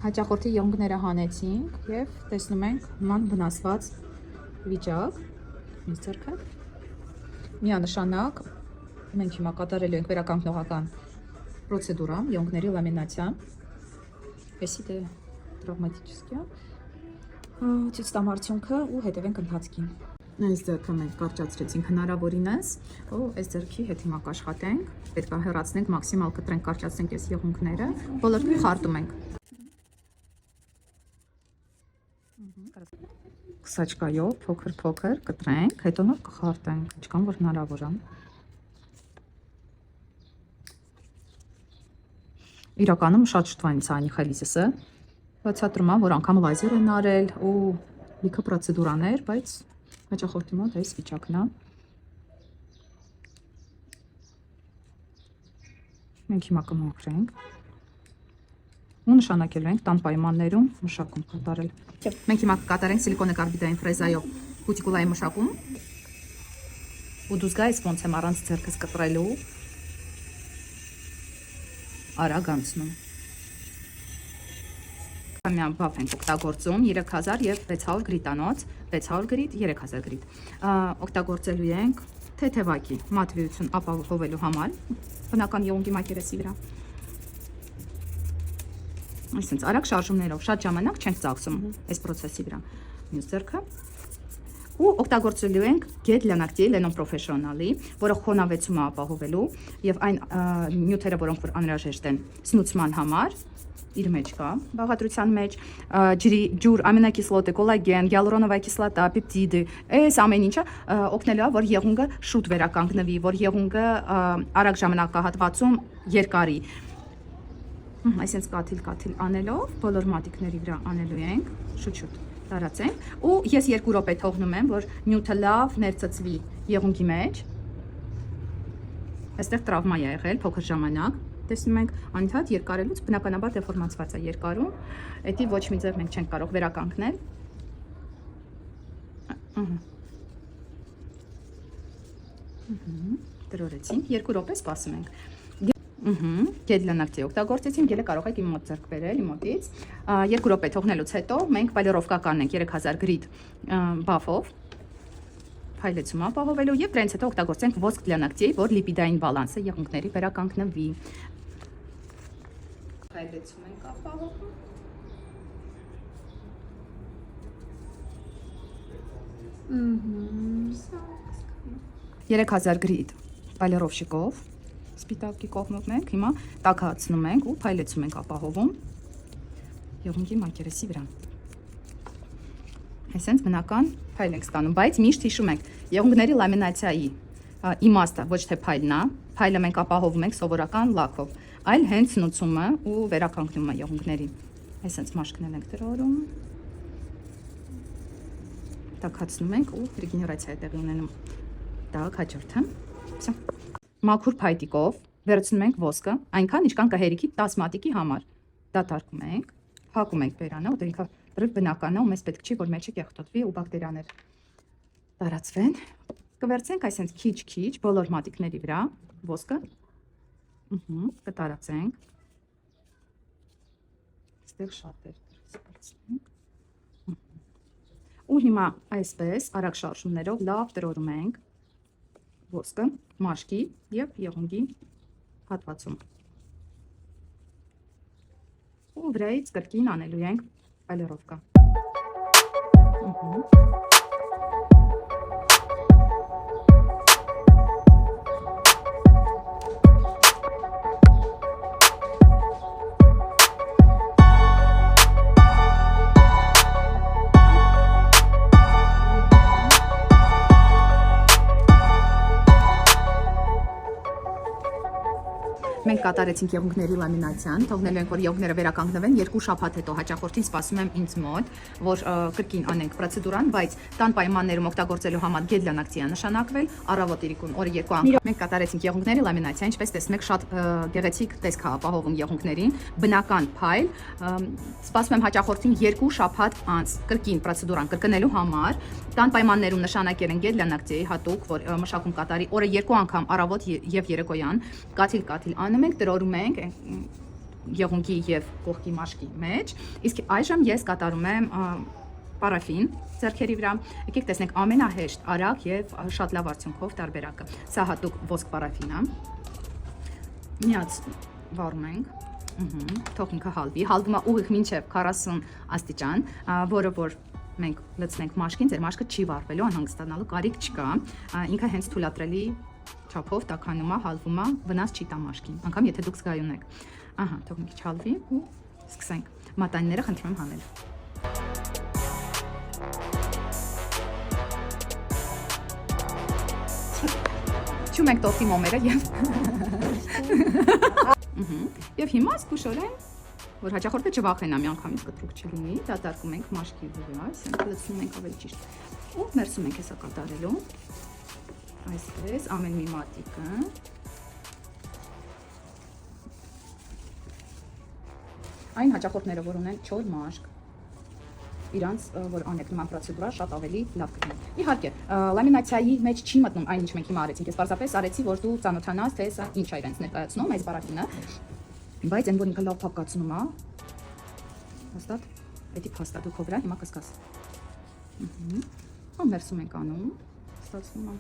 Հաճախորդի եղունգները հանեցինք եւ տեսնում ենք նման վնասված վիճակ։ Ինձ ձեռքը միանշանակ մենք հիմա կատարելու ենք վերականգնողական պրոցեդուրա, եղունգների լամինացիա։ Էսի դե տրավմատически ցույց տամ արդյունքը ու հետևենք ընթացքին։ Այս ձեռքը մենք կարճացրեցինք հնարավորինս, ու այս ձեռքի հետ հիմա կաշխատենք, պետք է հեռացնենք, մաքսիմալ կտրենք, կարճացնենք այս եղունգները, բոլորը խարտում ենք։ Քսաչկայով փոքր կտրենք, հետո նոր կխարտենք, ինչքան որ հնարավոր է։ Իրականում շատ շուտվանից է նիխալիզիսը, բացատրում եմ, որ անգամ լազեր են արել ու լիքը պրոցեդուրաներ, բայց հաճախորդի մոտ այս վիճակն է։ Մենք հիմա կմաքրենք ու նշանակելու ենք տան պայմաններում մշակում կատարել։ Մենք հիմա կկատարենք սիլիկոնե կարբիդային ֆրեզայով կուտիկուլայի մշակում։ Ու դուք գայս ոնց եմ առանց ձեռքս կտրելու արագ անցնում։ Կամյան բաֆ ենք օգտագործում 3000 եւ 600 գրիտանոց, 600 գրիտ, 3000 գրիտ։ Օգտագործելու ենք թեթևակի մատվիություն ապահովելու համար բնական եղունգի մակերեսի վրա։ Այսինքն արագ շարժումներով շատ ժամանակ չենք ծախսում այս process-ի վրա։ Մյուս ձեռքը ու օգտագործելու ենք Get Lanacti Lenon Professional-ի, որը խոնավեցում է ապահովելու եւ այն նյութերը, որոնք որ անհրաժեշտ են սնուցման համար, իր մեջ կա բաղադրության մեջ ջուր, ամինոկիսլոտը, կոլագեն, գիալուրոնովая կիսլոտա, պեպտիդը, այս ամեն ինչը օգնելու է, որ եղունգը շուտ վերականգնվի, որ եղունգը արագ ժամանակահատվածում երկարի։ Այսինքն կաթիլ անելով բոլոր մատիկների վրա անելու ենք շուտ տարածենք ու ես 2 րոպե թողնում եմ, որ նյութը լավ ներծծվի եղունգի մեջ։ Այստեղ տրավմա է եղել փոքր ժամանակ։ Տեսնում ենք անընդհատ երկարելուց բնականաբար դեֆորմացված է երկարում, էդի ոչ մի ձև մենք չենք կարող վերականգնել։ Տրորեցինք, 2 րոպե սպասում ենք։ Get Lanacti օգտագործեցինք, ելը կարող եք իմ մոտ ձեռք բերել, իմ մոտից։ 2 րոպե թողնելուց հետո մենք պայլերովկա կանենք 3000 գրիտ բաֆով փայլեցում ապահովելու եւ դրանից հետո օգտագործենք ոսկ Lanacti, որ լիպիդային բալանսը եղունգների վերականգնվի։ Փայլեցում ենք ապահովում։ 3000 գրիտ պայլերովշիկով սպիտակի կողմով մենք հիմա տաքացնում ենք ու փայլեցում ենք ապահովում եղունգի մակերեսի վրա։ Այսինքն բնական փայլ ենք ստանում, բայց միշտ հիշում ենք եղունգների լամինացիայի իմաստը ոչ թե փայլն է, փայլը մենք ապահովում ենք սովորական լաքով, այլ հենց սնուցումը ու վերականգնումը եղունգների։ Այսինքն մաշկնել ենք տրորում, տաքացնում ենք ու ռեգեներացիա է տեղի ունենում։ Տակ հաջորդը։ Всё։ Մաքուր փայտիկով վերցնում ենք ոսկը, այնքան ինչքան կհերիքի 10 մատիկի համար։ Դատարկում ենք, փակում ենք բերանը, որտեղ ինքը դրիվ բնական է ու մեզ պետք չի, որ մեջը կեղտոտվի ու բակտերիաներ տարածվեն։ Կվերցենք այսինքն քիչ բոլոր մատիկների վրա ոսկը։ Կտարածենք։ Այստեղ շատ է վերցնենք։ Ու հիմա այսպես արագ շարժումներով լավ տրորում ենք ոսկը մաշկի եւ եղունգի հատվածում։ Ու վրայից կրկին անելու ենք պայլերովկա։ Մենք կատարեցինք եղունգների լամինացիան, թողնելու ենք, որ եղունգները վերականգնվեն 2 շաբաթ հետո հաճախորդին սպասում եմ ինձ մոտ, որ կրկին անենք պրոցեդուրան, բայց տան պայմաններում օգտագործելու համար Get Lanacti-ը նշանակվել, առավոտ իրիկուն օրը 2 անգամ։ Մենք կատարեցինք եղունգների լամինացիա, ինչպես տեսնում եք, շատ գեղեցիկ տեսք է ապահովում եղունգներին, բնական փայլ։ Սպասում եմ հաճախորդին 2 շաբաթ անց կրկին պրոցեդուրան կրկնելու համար։ Տան պայմաններում նշանակել են Get Lanacti-ի հատուկ, որ մշակում կատարի օրը 2 անգամ առավոտ եւ երեկոյան, կաթիլ անում ենք, տրորում ենք, եղունգի եւ կողքի մաշկի մեջ, իսկ այժմ ես կատարում եմ պարաֆին ձեռքերի վրա։ Եկեք տեսնենք ամենահեշտ, արագ եւ շատ լավ արդյունքով տարբերակը։ Սա հատուկ ոսկ պարաֆին է։ Միած վառում ենք։ Թող ինքը հալվի։ Հալվում է ուղիղ մինչև 40 աստիճան, որը որ մենք լցնենք մաշկին, ձեր մաշկը չի վառվելու, անհանգստանալու կարիք չկա։ Ինքը հենց թույլատրելի չափով տաքանում է, հալվում է, վնաս չի տա մաշկին, անգամ եթե դուք զգայուն եք։ Ահա, թող մի քիչ հալվի ու սկսենք։ Մատանիները խնդրում եմ հանել։ Չում ենք տոֆի մոմերը եւ Եվ հիմա զգուշորեն, որ հաճախորդը չվախենա միանգամից կտրուկ չլինի, դատարկում ենք մաշկի վրա, այսինքն լցնում ենք ավելի ճիշտ։ Ու մերսում ենք հեսա կատարելու։ Այսպես ամեն մի մատիկը։ Այն հաճախորդները, որ ունեն չոր մաշկ, իրանց որ անեք նման պրոցեդուրա շատ ավելի լավ կլինի։ Իհարկե, լամինացիայի մեջ չի մտնում այն ինչ մենք հիմա արեցինք, ես պարզապես արեցի, որ դու ծանոթանաս, թե սա ինչ է իրենց ներկայացնում, այս պարաֆինը, բայց այն որ ինքը լավ փակացնում է, հաստատ պետք է փաստա դու քո վրա հիմա կսկաս։ Մերսում ենք անում, ստացվում է։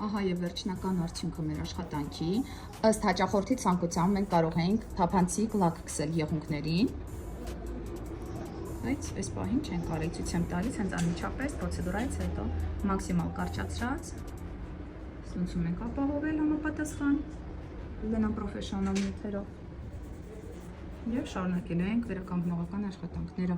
Ահա եւ վերջնական արդյունքը մեր աշխատանքի։ Ըստ հաճախորդի ցանկության մենք կարող ենք թափանցիկ լակ քսել եղունգներին։ Բայց այս պահին չենք կարելի ցույց եմ տալիս, հենց անմիջապես պրոցեդուրայից հետո մաքսիմալ կարճացրած ստացվում ենք ապահովել համապատասխան լենան պրոֆեսիոնալ նյութերով եւ շարունակելու ենք վերականգնողական աշխատանքները։